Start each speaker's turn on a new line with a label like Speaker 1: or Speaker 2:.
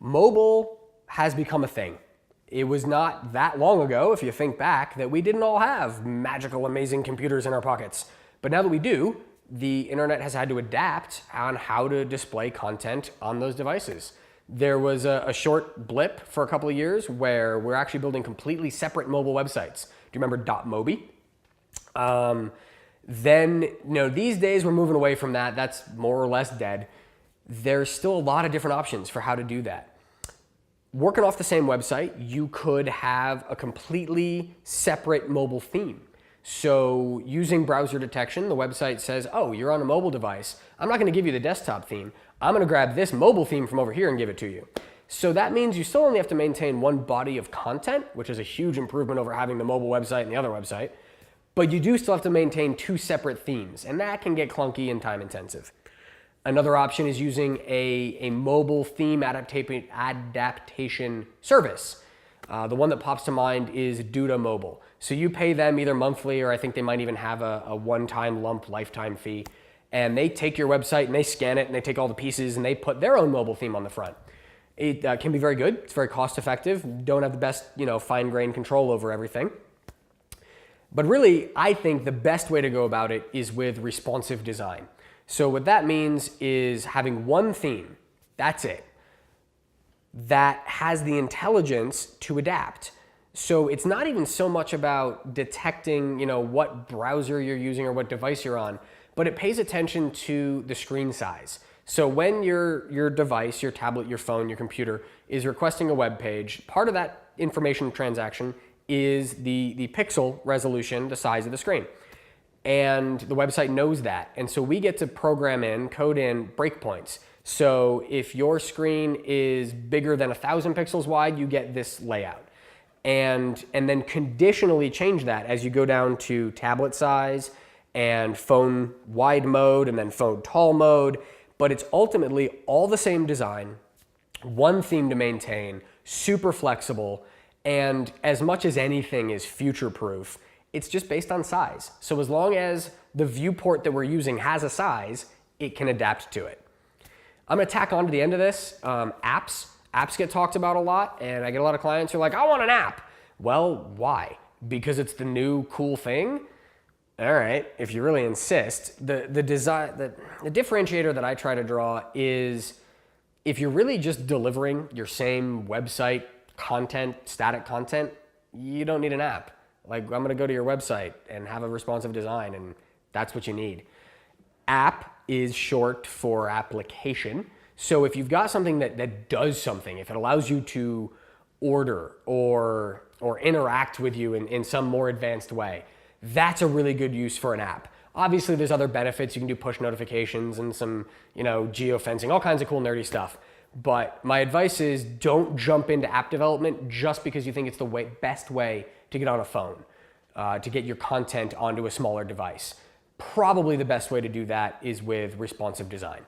Speaker 1: Mobile has become a thing. It was not that long ago, if you think back, that we didn't all have magical, amazing computers in our pockets. But now that we do, the internet has had to adapt on how to display content on those devices. There was a short blip for a couple of years where we're actually building completely separate mobile websites. Do you remember .mobi? Then, these days we're moving away from that. That's more or less dead. There's still a lot of different options for how to do that. Working off the same website, you could have a completely separate mobile theme. So using browser detection, the website says, oh, you're on a mobile device. I'm not going to give you the desktop theme. I'm going to grab this mobile theme from over here and give it to you. So that means you still only have to maintain one body of content, which is a huge improvement over having the mobile website and the other website. But you do still have to maintain two separate themes, and that can get clunky and time intensive. Another option is using a mobile theme adaptation service. The one that pops to mind is Duda Mobile. So you pay them either monthly, or I think they might even have a one-time lump lifetime fee. And they take your website and they scan it and they take all the pieces and they put their own mobile theme on the front. It can be very good. It's very cost effective. Don't have the best, fine-grained control over everything. But really, I think the best way to go about it is with responsive design. So what that means is having one theme, that's it, that has the intelligence to adapt. So it's not even so much about detecting, what browser you're using or what device you're on, but it pays attention to the screen size. So when your device, your tablet, your phone, your computer is requesting a web page, part of that information transaction is the pixel resolution, the size of the screen. And the website knows that. And so we get to code in breakpoints. So if your screen is bigger than 1,000 pixels wide, you get this layout. And then conditionally change that as you go down to tablet size and phone wide mode and then phone tall mode. But it's ultimately all the same design, one theme to maintain, super flexible, and as much as anything is future-proof, it's just based on size. So as long as the viewport that we're using has a size, it can adapt to it. I'm gonna tack on to the end of this, apps. Apps get talked about a lot, and I get a lot of clients who are like, I want an app. Well, why? Because it's the new cool thing? All right, if you really insist. The differentiator that I try to draw is if you're really just delivering your same website content, static content, you don't need an app. Like, I'm gonna go to your website and have a responsive design, and that's what you need. App is short for application. So if you've got something that does something, if it allows you to order or interact with you in some more advanced way, that's a really good use for an app. Obviously, there's other benefits. You can do push notifications and some, geofencing, all kinds of cool nerdy stuff. But my advice is don't jump into app development just because you think it's the best way to get on a phone, to get your content onto a smaller device. Probably the best way to do that is with responsive design.